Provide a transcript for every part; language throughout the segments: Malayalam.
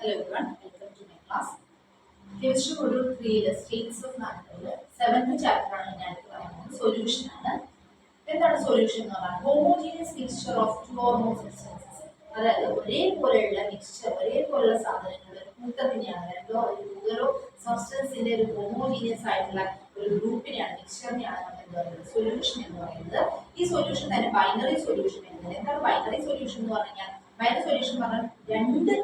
Hello everyone, welcome to my class. Chemistry module 3 ലെ സ്റ്റേറ്റ്സ് ഓഫ് മാറ്ററിൽ 7th ചാപ്റ്റർ ആണ് ഞാൻ പറയുന്നത്. സൊല്യൂഷൻ ആണ്. എന്താണ് സൊല്യൂഷൻ എന്ന് പറഞ്ഞാൽ homogeneous mixture of two or more substances. അതായത് ഒരേപോലെയുള്ള മിക്സ്ചർ, ഒരേപോലെയുള്ള സാധനങ്ങളുടെ കൂട്ടത്തിനെയാണ്, രണ്ടോ അല്ലെങ്കിൽ കൂടുതലോ സബ്സ്റ്റൻസിന്റെ ഒരു ഹോമോജീനിയസ് ആയിട്ടുള്ള ഒരു ഗ്രൂപ്പിനെയാണ്, മിക്സ്ചറിനെയാണ് നമ്മൾ എന്ത് പറയുന്നത് സൊല്യൂഷൻ എന്ന് പറയുന്നത്. ഈ സൊല്യൂഷൻ തന്നെ ബൈനറി സൊല്യൂഷൻ എന്നത്. എന്താണ് ബൈനറി സൊല്യൂഷൻ എന്ന് പറഞ്ഞാൽ? ബൈനറി സൊല്യൂഷൻ എന്ന് പറഞ്ഞാൽ രണ്ട്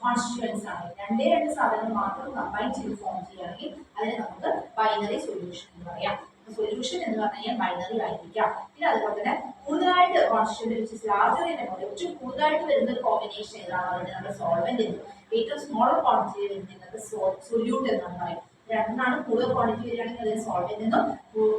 കോൺസ്റ്റിറ്റ്യൂവൻസ് ആണ്, രണ്ട് സാധനങ്ങൾ മാത്രം കമ്പൈൻ ചെയ്ത് ഫോം ചെയ്യുകയാണെങ്കിൽ അതിനെ നമുക്ക് ബൈനറി സൊല്യൂഷൻ എന്ന് പറയാം. സൊല്യൂഷൻ എന്ന് പറഞ്ഞാൽ ബൈനറി ആയിരിക്കാം. പിന്നെ അതുപോലെ തന്നെ കൂടുതലായിട്ട് കോൺസ്റ്റിറ്റ്യൂവൻസ് ലാർജർ ഏറ്റവും കൂടുതലായിട്ട് വരുന്ന ഒരു കോമ്പിനേഷൻ ഏതാണ്? അവിടെ നമ്മുടെ സോൾവെന്റ് എന്ന്. ഏറ്റവും സ്മോളർ ക്വാണ്ടിറ്റി വരുന്നത് സൊല്യൂട്ട് എന്നാണ് പറയും. രണ്ടാണ് കൂടുതൽ ക്വാണ്ടിറ്റി വരികയാണെങ്കിൽ അതിന് സോൾവെന്റ് എന്നും,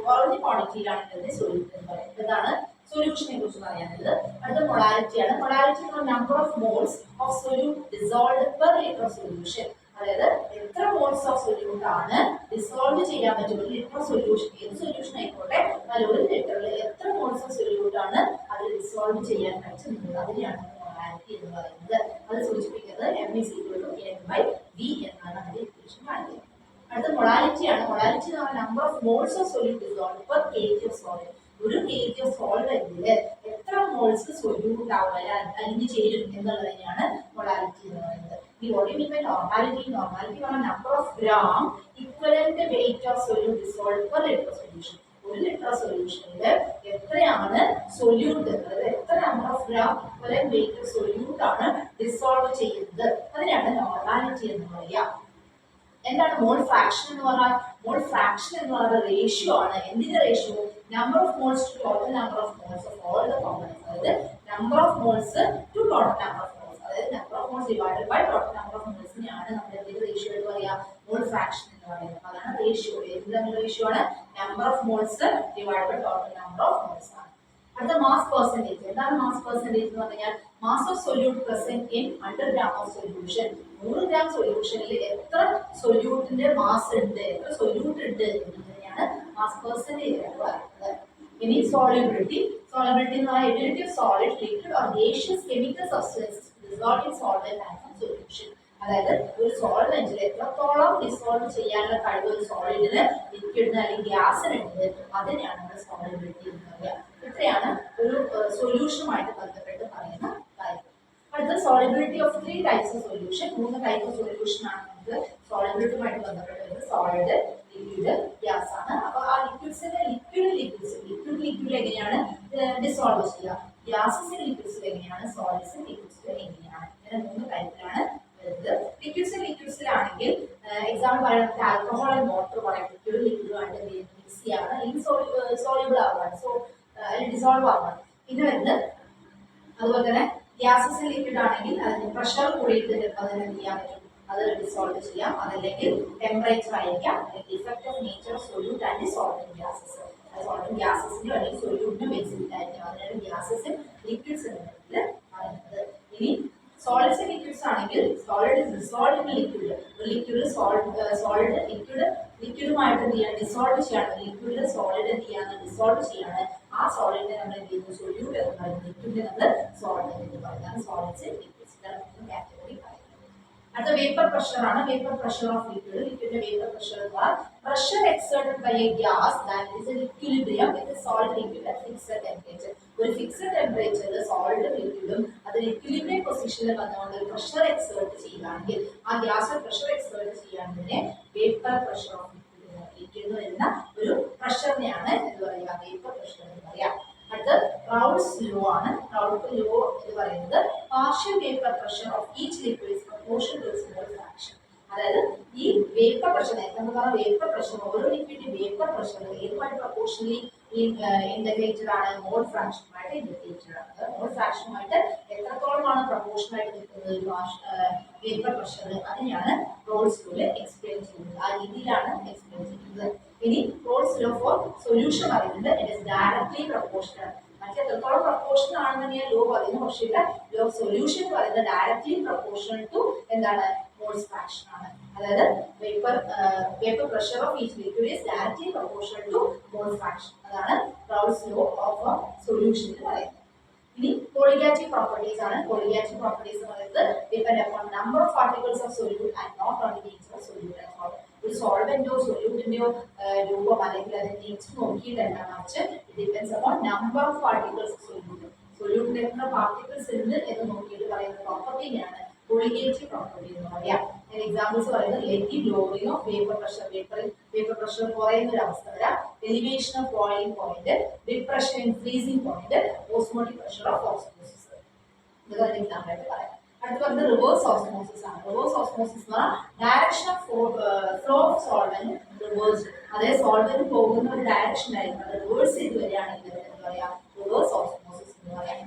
കുറഞ്ഞ ക്വാണ്ടിറ്റിയിലാണെങ്കിൽ അതിന് സൊല്യൂട്ട് എന്ന് പറയും. ഇതാണ് സൊല്യൂഷനെ കുറിച്ച് പറയാനുള്ളത്. അടുത്ത മൊളാരിറ്റിയാണ്. മൊളാരിറ്റി എന്ന് പറഞ്ഞാൽ number of moles of solute dissolved per litre solution. അതായത് എത്ര മോൾസ് ഓഫ് സൊല്യൂട്ട് ആണ് ഡിസോൾവ് ചെയ്യാൻ പറ്റും ഒരു ലിറ്റർ സൊല്യൂഷൻ. ഏത് സൊല്യൂഷൻ ആയിക്കോട്ടെ, അതിൽ ഒരു ലിറ്ററിൽ എത്ര മോൾസ് ഓഫ് സൊല്യൂട്ട് ആണ് അതിൽ ഡിസോൾവ് ചെയ്യാൻ പറ്റുന്നത്, അതിനെയാണ് മൊളാരിറ്റി എന്ന് പറയുന്നത്. അത് സൂചിപ്പിക്കുന്നത് M=N/V എന്നാണ് അതിന്റെ ഇക്വേഷൻ കാണിക്കുന്നത്. അടുത്ത മൊളാരിറ്റിയാണ്. മൊളാരിറ്റി എന്ന് പറഞ്ഞാൽ number of moles of solute dissolved per kg of solid. ഒരു kg ഓഫ് സോൾവെന്റിൽ എത്ര മോൾസ് സൊല്യൂട്ട് അലിഞ്ഞു ചേരും എന്നുള്ളതിനെയാണ് മൊളാരിറ്റി എന്ന് പറയുന്നത്. ഈ വോളിയം ബൈ നോർമാലിറ്റി. നോർമാലിറ്റി പറഞ്ഞാൽ number of gram equivalent weight of solute dissolved per litre solution. ഒരു ലിറ്റർ സൊല്യൂഷനിൽ എത്രയാണ് സൊല്യൂട്ട്, അതായത് എത്ര number of gram equivalent weight of solute ആണ് ഡിസോൾവ് ചെയ്യുന്നത്, അതിനാണ് നോർമാലിറ്റി എന്ന് പറയുക. എന്താണ് മോൾ ഫ്രാക്ഷൻ എന്ന് പറഞ്ഞാൽ? മോൾ ഫ്രാക്ഷൻ എന്ന് പറയുന്നത് റേഷ്യോ ആണ്. എന്തിന്റെ ratio? Number of moles to total number of moles of all the components. അതായത് number of moles to total number of moles, അതായത് number of moles divided by total number of മോൾസിനെയാണ് നമ്മൾ എന്തിന്റെ റേഷ്യോ എന്ന് പറയാ? മോൾ ഫ്രാക്ഷൻ എന്ന് പറയുന്നത്. അതാണ് റേഷ്യോ. എന്താണ് റേഷ്യോ ആണ്? Number of moles divided by total number of moles ആണ്. അടുത്ത മാസ് പെർസെന്റേജ്. എന്താണ് മാസ് പെർസെന്റേജ് എന്ന് പറഞ്ഞാൽ? Mass of solute present in 100 gram of solution. 100 gram സൊല്യൂഷനിൽ എത്ര സൊല്യൂട്ടിന്റെ മാസ് ഉണ്ട്, എത്ര സൊല്യൂട്ട് ഉണ്ട് എന്നതിനെയാണ് മാസ് പെർസെന്റേജ് എന്ന് പറയുന്നത്. ഇനി സോളിബിലിറ്റി. സോളിബിലിറ്റി എന്ന് പറഞ്ഞാൽ ability of solid, liquid or gaseous chemical substances dissolve in solvent and solution. അതായത് ഒരു സോൾവെന്റിൽ എത്രത്തോളം ഡിസോൾവ് ചെയ്യാനുള്ള കഴിവ് ഒരു സോളിഡിന്, ലിക്വിഡിന് അല്ലെങ്കിൽ ഗ്യാസിനുണ്ട്, അതിനെയാണ് നമ്മൾ സോളിബിലിറ്റി എന്ന് പറയുക. ഇത്രയാണ് ഒരു സൊല്യൂഷനുമായിട്ട് ബന്ധപ്പെട്ട് പറയുന്ന കാര്യം. അടുത്ത solubility of 3 types of solution. 3 type of solution ആണ് നമുക്ക് സോളിബിലിറ്റിയുമായിട്ട് ബന്ധപ്പെട്ട് വരുന്നത്. സോളിഡ്, ലിക്വിഡ്, ഗ്യാസ് ആണ്. അപ്പൊ ആ ലിക്വിഡ്സിന്റെ ലിക്വിഡ് എങ്ങനെയാണ് ഡിസോൾവ് ചെയ്യുക, ഗ്യാസസ് ലിക്വിഡ്സിൽ എങ്ങനെയാണ്, സോളിഡ്സ് ലിക്വിഡ്സിൽ എങ്ങനെയാണ്, ഇങ്ങനെ 3 ടൈപ്പിലാണ് വരുന്നത്. ലിക്വിഡ്സിലാണെങ്കിൽ എക്സാമ്പിൾ പറയുന്നത് ആൽക്കഹോൾ ആൻഡ് വാട്ടർ പറയാം. ലിക്വിഡുമായിട്ട് മിക്സ് ചെയ്യാണ്, അല്ലെങ്കിൽ സോളിബിൾ ആവാണ്, ഡിസോൾവ് ആവാണ്. ഇത് വരുന്നത്. അതുപോലെ തന്നെ ഗ്യാസസ് ലിക്വിഡ് ആണെങ്കിൽ അതിന് പ്രഷർ കൂടിയിട്ട് അതിന് എന്ത് ചെയ്യാൻ പറ്റും, അത് ഡിസോൾവ് ചെയ്യാം. അതല്ലെങ്കിൽ ടെമ്പറേച്ചർ ആയിരിക്കാം, അല്ലെങ്കിൽ effect of nature of solute and solvent gases. Solvent ഗ്യാസസിനും അല്ലെങ്കിൽ സൊല്യൂട്ടിനും ബേസിക് ആയിരിക്കും. അതിനാണ് ഗ്യാസസ് ലിക്വിഡ്സ് എന്ന് പറയുന്നത്. ഇനി സോളിഡ്സ് ലിക്വിഡ്സ് ആണെങ്കിൽ solid is dissolved in liquid. Solid ലിക്വിഡുമായിട്ട് എന്ത് ചെയ്യാണ്, ഡിസോൾവ് ചെയ്യാണ്. ലിക്വിഡ് സോളിഡ് എന്ത് ചെയ്യാണ്, ഡിസോൾവ് ചെയ്യാണ്. ആ സോളിഡിനെ നമ്മൾ എന്ത് ചെയ്യുന്നു, സൊല്യൂട്ട് എന്ന് പറയുന്നത്. ലിക്വിഡിനെ നമ്മൾ സോൾവെന്റ് എന്ന് പറയുന്നത്. സോളിഡ്സ് ലിക്വിഡ്സ് കാറ്റഗറി പറയുന്നത്. അടുത്ത വേപ്പർ പ്രഷർ ആണ്. Vapour pressure of liquid. ലിക്വിഡിന്റെ വേപ്പർ പ്രഷർ എന്ന് പറഞ്ഞാൽ pressure exerted by a gas that is in equilibrium with solid liquid at fixed temperature. ഒരു ഫിക്സഡ് ടെമ്പറേച്ചറിൽ സോളിഡും ലിക്വിഡും അതിൽ ഇക്വിലിബ്രിയം പൊസിഷനിൽ വന്നുകൊണ്ട് ഒരു പ്രഷർ എക്സേർട്ട് ചെയ്യുകയാണെങ്കിൽ, ആ ഗ്യാസ് പ്രഷർ എക്സേർട്ട് ചെയ്യുകയാണെങ്കിൽ വേപ്പർ പ്രഷർ ഓഫ് ലിക്വിഡ് വരുന്ന ഒരു പ്രഷറിനെയാണ് എന്ത് പറയുക, വേപ്പർ പ്രഷർ എന്ന് പറയാം. അടുത്ത് റൗൾട്ട്സ് ലോ ആണ്. റൗൾട്ട്സ് ലോ എന്ന് പറയുന്നത് partial vapour pressure of each liquid is proportion to its mole fraction. അതായത് ഈ വേപ്പർ പ്രഷർ, എന്ന് പറഞ്ഞാൽ വേപ്പർ പ്രഷർ, ഓരോ ലിക്വിഡിന്റെ വേപ്പർ പ്രഷർ ഏതുമായിട്ട് പ്രൊപ്പോർഷനലി ഇന്റഗ്രേറ്റഡ് ആണ്, മോൾ ഫ്രാക്ഷനുമായിട്ട് ഇന്റഗ്രേറ്റഡ് ആണ്. മോൾ ഫ്രാക്ഷനുമായിട്ട് എത്രത്തോളമാണ് പ്രൊപ്പോർഷനായിട്ട് നിൽക്കുന്നത് വേപ്പർ പ്രഷർ, അതിനെയാണ് റോൾസ് ലോയിൽ എക്സ്പ്ലെയിൻ ചെയ്യുന്നത്. ആ രീതിയിലാണ് എക്സ്പ്ലെയിൻ ചെയ്യുന്നത്. ഇനി റോൾസ് ലോ ഫോർ സൊല്യൂഷൻ പറയുന്നത് ഇറ്റ് ഇസ് ഡയറക്ട്ലി പ്രൊപ്പോർഷണൽ. മറ്റേ എത്രത്തോളം പ്രൊപ്പോർഷണൽ ആണെന്ന് ലോ പറയുന്നു, പക്ഷേ ഇവിടെ ലോ ഓഫ് സൊല്യൂഷൻ പറയുന്നത് ഡയറക്ട്ലി പ്രൊപ്പോർഷണൽ ടു എന്താണ്, മോൾസ് ഫ്രാക്ഷൻ ആണ്. അതായത് vapour pressure of each liquid is directly proportional two moles fraction. അതാണ് റോൾസ് ലോ ഓഫ് സൊല്യൂഷൻ എന്ന് പറയുന്നത്. ഇനി കൊളിഗാറ്റീവ് പ്രോപ്പർട്ടീസ് ആണ്. കൊളിഗാറ്റീവ് പ്രോപ്പർട്ടീസ് എന്ന് പറയുന്നത് depend upon number of particles of solute and not on the nature of solute and solvent. ഒരു സോൾവെന്റോ സൊല്യൂട്ടിന്റെയോ രൂപം അല്ലെങ്കിൽ അതിന്റെ നേച്ചർ നോക്കിയിട്ടല്ല, മറിച്ച് it depends upon number of particles of solute. സൊല്യൂട്ടിൽ എത്ര പാർട്ടിക്കിൾസ് ഉണ്ട് എന്ന് നോക്കിയിട്ട് പറയുന്ന പ്രോപ്പർട്ടിയാണ് കൊളിഗേറ്റീവ് പ്രോപ്പർട്ടി എന്ന് പറയാം. എക്സാമ്പിൾസ് പറയുന്നത് negative lowering of vapour pressure, vapour pressure കുറയുന്ന ഒരു അവസ്ഥ വരാം, elevation of boiling point, depression increasing point, osmotic pressure of osmosis. ഇതൊക്കെ എക്സാമ്പിൾ ആയിട്ട് പറയാം. അടുത്ത് പറഞ്ഞത് റിവേഴ്സ് ഓസ്മോസിസ് ആണ്. റിവേഴ്സ് ഓസ്മോസിസ് എന്ന് പറഞ്ഞാൽ direction of flow of solvent reverse. അതായത് സോൾവെന്റ് പോകുന്ന ഒരു ഡയറക്ഷൻ ആയിരിക്കും, അത് റിവേഴ്സ് ചെയ്ത് വരികയാണെങ്കിൽ എന്താ പറയാ, റിവേഴ്സ് ഓസ്മോസിസ് എന്ന് പറയാം.